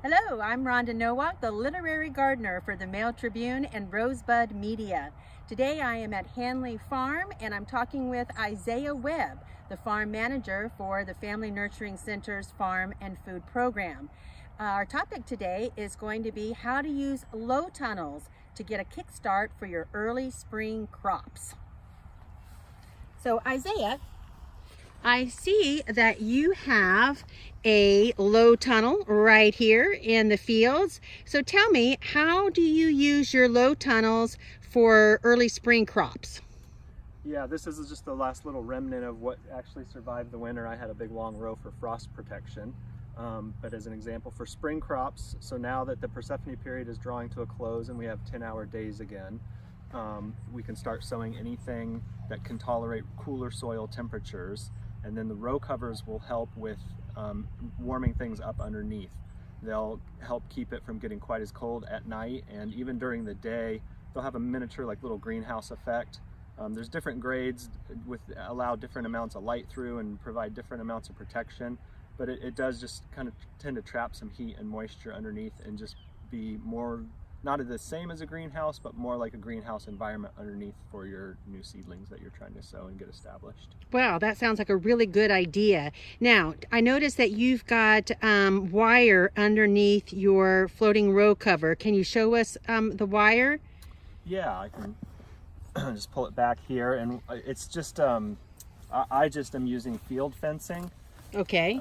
Hello, I'm Rhonda Nowak, the literary gardener for the Mail Tribune and Rosebud Media. Today I am at Hanley Farm and I'm talking with Isaiah Webb, the farm manager for the Family Nurturing Center's Farm and Food Program. Our topic today is going to be how to use low tunnels to get a kickstart for your early spring crops. So Isaiah, I see that you have a low tunnel right here in the fields. So tell me, how do you use your low tunnels for early spring crops? Yeah, this is just the last little remnant of what actually survived the winter. I had a big long row for frost protection. But as an example for spring crops, so now that the Persephone period is drawing to a close and we have 10-hour days again, we can start sowing anything that can tolerate cooler soil temperatures. And then the row covers will help with warming things up underneath. They'll help keep it from getting quite as cold at night, and even during the day they'll have a miniature like little greenhouse effect. There's different grades with allow different amounts of light through and provide different amounts of protection, but it does just kind of tend to trap some heat and moisture underneath and just be more, not the same as a greenhouse, but more like a greenhouse environment underneath for your new seedlings that you're trying to sow and get established. Wow, that sounds like a really good idea. Now, I noticed that you've got wire underneath your floating row cover. Can you show us the wire? Yeah, I can just pull it back here, and it's just, I just am using field fencing. Okay.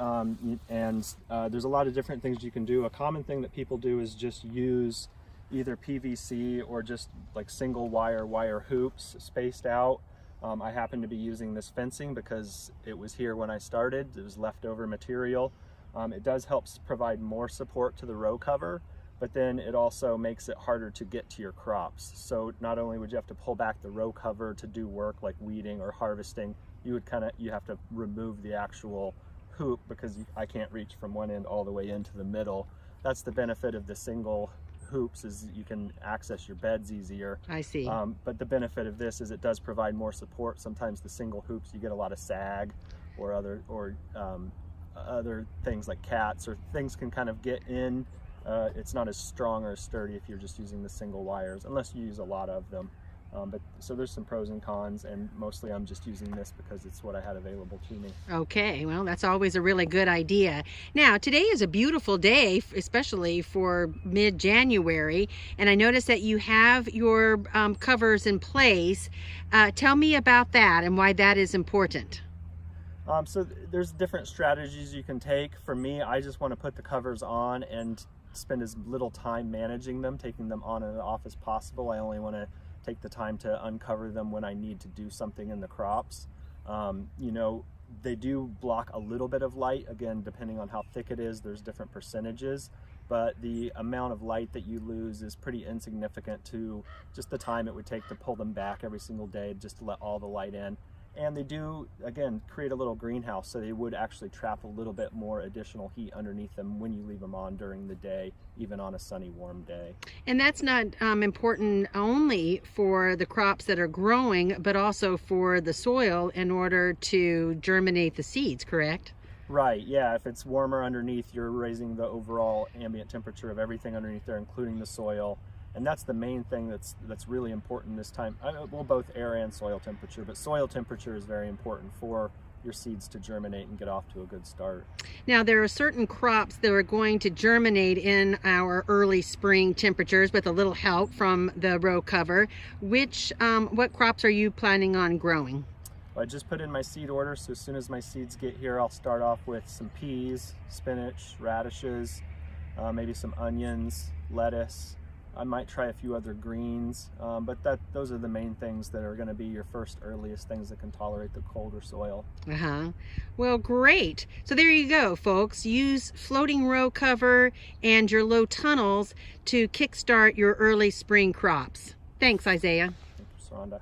There's a lot of different things you can do. A common thing that people do is just use either PVC or just like single wire hoops spaced out. I happen to be using this fencing because it was here when I started. It was leftover material. It does help provide more support to the row cover, but then it also makes it harder to get to your crops. So not only would you have to pull back the row cover to do work like weeding or harvesting, you have to remove the actual hoop because I can't reach from one end all the way into the middle. That's the benefit of the single hoops, is you can access your beds easier. I see. But the benefit of this is it does provide more support. Sometimes the single hoops, you get a lot of sag or other things like cats or things can kind of get in. It's not as strong or as sturdy if you're just using the single wires, unless you use a lot of them. So there's some pros and cons, and mostly I'm just using this because it's what I had available to me. Okay, well, that's always a really good idea. Now, today is a beautiful day, especially for mid-January, and I noticed that you have your covers in place. Tell me about that and why that is important. So there's different strategies you can take. For me, I just want to put the covers on and spend as little time managing them, taking them on and off as possible. I only want to take the time to uncover them when I need to do something in the crops. You know, they do block a little bit of light. Again, depending on how thick it is, there's different percentages, but the amount of light that you lose is pretty insignificant to just the time it would take to pull them back every single day just to let all the light in. And they do, again, create a little greenhouse, so they would actually trap a little bit more additional heat underneath them when you leave them on during the day, even on a sunny, warm day. And that's not important only for the crops that are growing, but also for the soil in order to germinate the seeds, correct? Right, yeah. If it's warmer underneath, you're raising the overall ambient temperature of everything underneath there, including the soil. And that's the main thing that's really important this time. Well, both air and soil temperature, but soil temperature is very important for your seeds to germinate and get off to a good start. Now, there are certain crops that are going to germinate in our early spring temperatures with a little help from the row cover. What crops are you planning on growing? Well, I just put in my seed order, so as soon as my seeds get here, I'll start off with some peas, spinach, radishes, maybe some onions, lettuce. I might try a few other greens, but those are the main things that are going to be your first earliest things that can tolerate the colder soil. Well, great. So there you go, folks. Use floating row cover and your low tunnels to kickstart your early spring crops. Thanks, Isaiah. Thank you, Rhonda.